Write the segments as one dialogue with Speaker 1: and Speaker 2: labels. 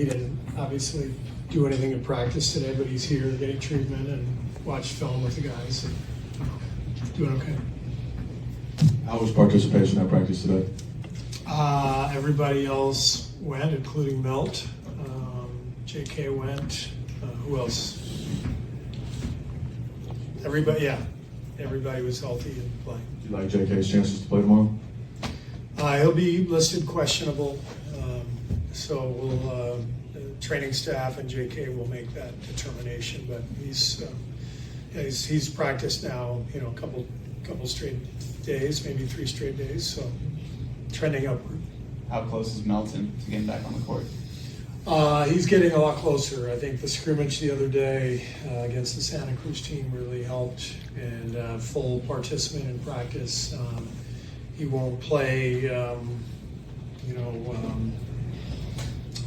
Speaker 1: he didn't obviously do anything in practice today, but he's here getting treatment and watched film with the guys and doing okay.
Speaker 2: How was participation at practice today?
Speaker 1: Everybody else went, including Melt. JK went. Who else? Everybody, yeah. Everybody was healthy and playing.
Speaker 2: Do you like JK's chances to play tomorrow?
Speaker 1: He'll be listed questionable. So we'll, training staff and JK will make that determination. But he's practiced now, a couple straight days, maybe 3 straight days. So trending upward.
Speaker 3: How close is Melton to getting back on the court?
Speaker 1: He's getting a lot closer. I think the scrimmage the other day against the Santa Cruz team really helped, and full participant in practice. He won't play, on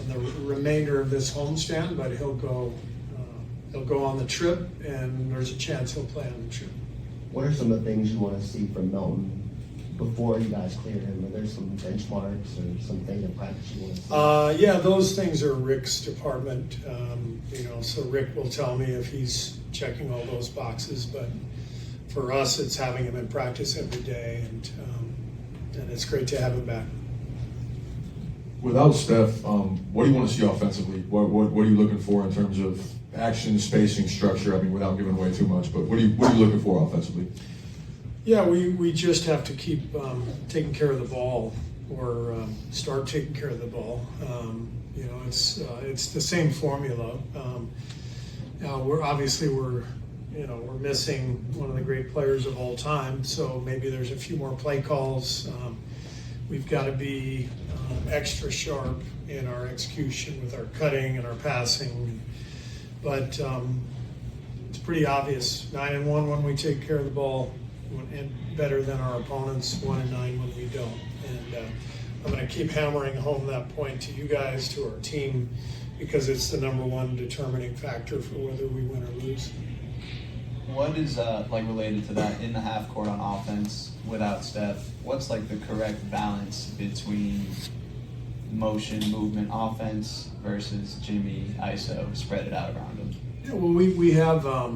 Speaker 1: the remainder of this homestand, but he'll go on the trip, and there's a chance he'll play on the trip.
Speaker 4: What are some of the things you want to see from Melton before you guys clear him? Are there some benchmarks or something in practice you want to see?
Speaker 1: Yeah, those things are Rick's department. So Rick will tell me if he's checking all those boxes. But for us, it's having him in practice every day, and it's great to have him back.
Speaker 2: Without Steph, what do you want to see offensively? What are you looking for in terms of action, spacing, structure? I mean, without giving away too much, but what are you looking for offensively?
Speaker 1: Yeah, we just have to keep taking care of the ball, or start taking care of the ball. It's the same formula. We're missing one of the great players of all time, so maybe there's a few more play calls. We've got to be extra sharp in our execution with our cutting and our passing. But it's pretty obvious. 9-1 when we take care of the ball, and better than our opponents. 1-9 when we don't. And I'm going to keep hammering home that point to you guys, to our team, because it's the number one determining factor for whether we win or lose.
Speaker 3: What is related to that in the half court on offense without Steph? What's the correct balance between motion, movement, offense versus Jimmy, ISO, spread it out around him?
Speaker 1: Yeah, well, we have a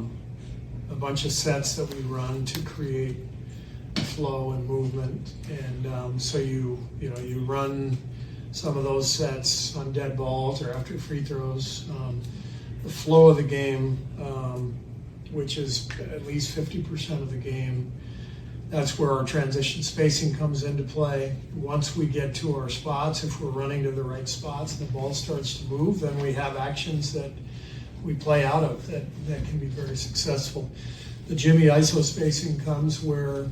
Speaker 1: bunch of sets that we run to create flow and movement, and so you run some of those sets on dead balls or after free throws. The flow of the game, which is at least 50% of the game, that's where our transition spacing comes into play. Once we get to our spots, if we're running to the right spots and the ball starts to move, then we have actions that we play out of that can be very successful. The Jimmy ISO spacing comes where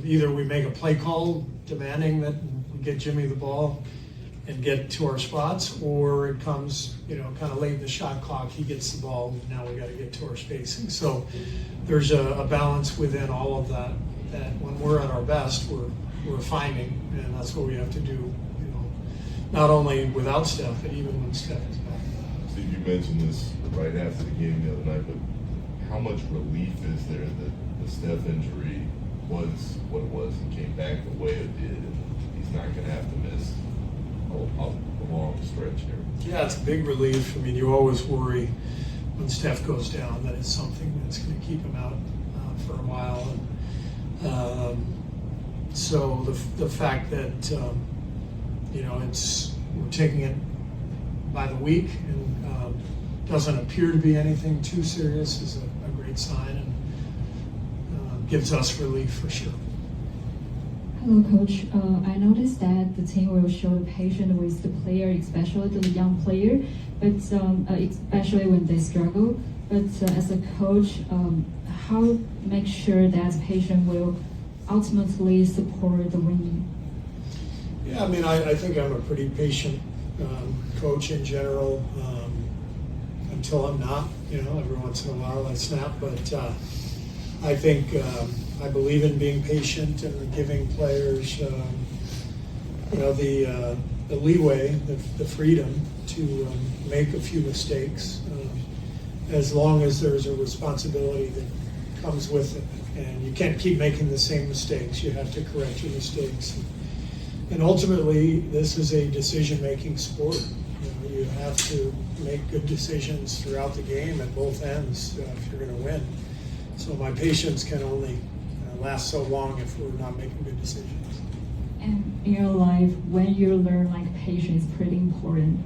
Speaker 1: either we make a play call demanding that we get Jimmy the ball and get to our spots, or it comes, kind of late in the shot clock, he gets the ball, and now we got to get to our spacing. So there's a balance within all of that when we're at our best, we're finding, and that's what we have to do, not only without Steph, but even when Steph is back.
Speaker 5: Steve, you mentioned this right after the game the other night, but how much relief is there that the Steph injury was what it was and came back the way it did, and he's not going to have to miss a long stretch here?
Speaker 1: Yeah, it's a big relief. I mean, you always worry when Steph goes down that it's something that's going to keep him out for a while. And so the fact that we're taking it by the week and doesn't appear to be anything too serious is a great sign, and gives us relief for sure.
Speaker 6: Hello, Coach. I noticed that the team will show patience with the player, especially the young player, but especially when they struggle. But as a coach, how make sure that patient will ultimately support the winning?
Speaker 1: Yeah, I mean, I think I'm a pretty patient coach in general, until I'm not. Every once in a while I snap, but I think I believe in being patient and giving players, the leeway, the freedom to make a few mistakes, as long as there's a responsibility that comes with it. And you can't keep making the same mistakes. You have to correct your mistakes. And ultimately, this is a decision-making sport. You you have to make good decisions throughout the game at both ends if you're going to win. So my patience can only last so long if we're not making good decisions.
Speaker 6: And in your life, when you learn like patience is pretty important.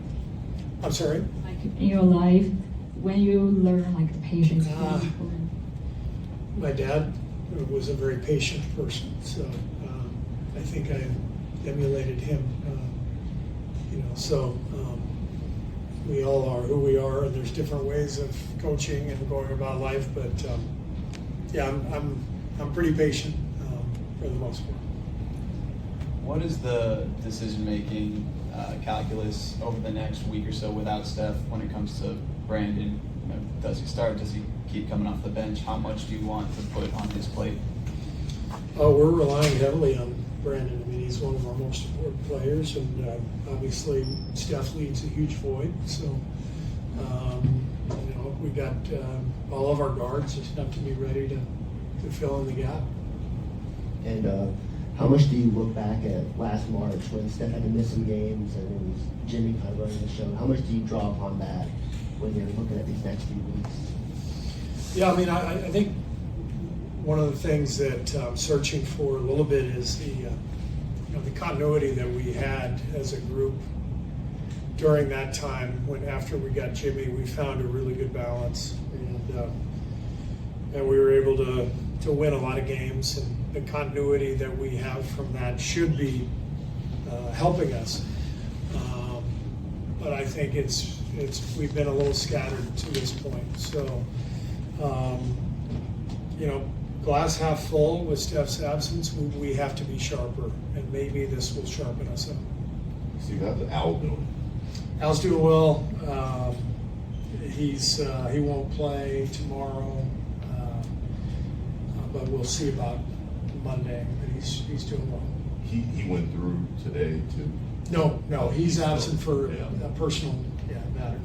Speaker 1: I'm sorry?
Speaker 6: Like in your life, when you learn like patience is pretty important.
Speaker 1: My dad was a very patient person, so I think I emulated him. So we all are who we are, and there's different ways of coaching and going about life. But yeah, I'm pretty patient for the most part.
Speaker 3: What is the decision-making calculus over the next week or so without Steph when it comes to Brandon? Does he start? Does he keep coming off the bench? How much do you want to put on his plate?
Speaker 1: We're relying heavily on Brandon. I mean, he's one of our most important players, and obviously Steph leaves a huge void. So, we got all of our guards just have to be ready to fill in the gap.
Speaker 4: And how much do you look back at last March when Steph had to miss some games and it was Jimmy kind of running the show? How much do you draw upon that when you're looking at these next few weeks?
Speaker 1: Yeah, I mean, I think one of the things that I'm searching for a little bit is the continuity that we had as a group during that time. When after we got Jimmy, we found a really good balance, and we were able to win a lot of games. And the continuity that we have from that should be helping us. But I think we've been a little scattered to this point. So, glass half full with Steph's absence, we have to be sharper, and maybe this will sharpen us up.
Speaker 5: So you got the Al doing.
Speaker 1: Al's doing well. He won't play tomorrow, but we'll see about Monday. But he's doing well.
Speaker 5: He went through today too.
Speaker 1: No, he's absent for a personal matter.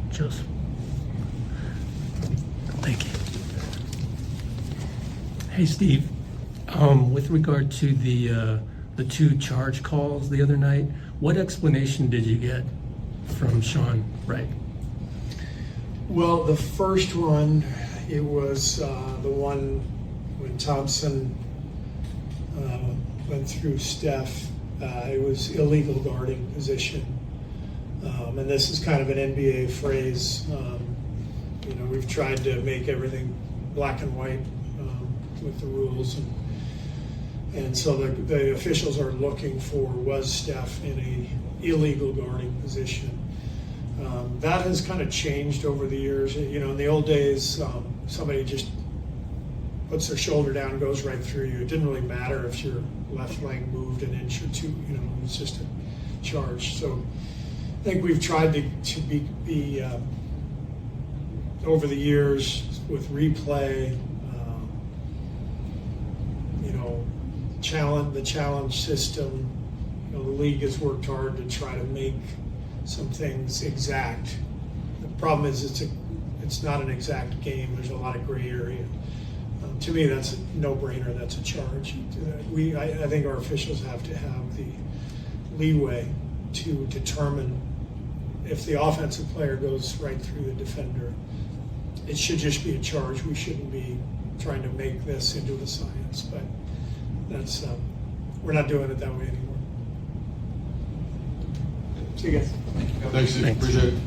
Speaker 7: Joseph. Thank you. Hey, Steve. With regard to the two charge calls the other night, what explanation did you get from Sean Wright?
Speaker 1: Well, the first one, it was the one when Thompson went through Steph. It was illegal guarding position. And this is kind of an NBA phrase. We've tried to make everything black and white with the rules. And so the officials are looking for, was Steph in a illegal guarding position? That has kind of changed over the years. In the old days, somebody just puts their shoulder down and goes right through you. It didn't really matter if your left leg moved an inch or two. It was just a charge. So I think we've tried to be over the years with replay, the challenge system. The league has worked hard to try to make some things exact. The problem is it's not an exact game. There's a lot of gray area. To me, that's a no-brainer. That's a charge. I think our officials have to have the leeway to determine if the offensive player goes right through the defender. It should just be a charge. We shouldn't be trying to make this into a science, but that's we're not doing it that way anymore. See you guys.
Speaker 2: Thanks, Steve. Appreciate it.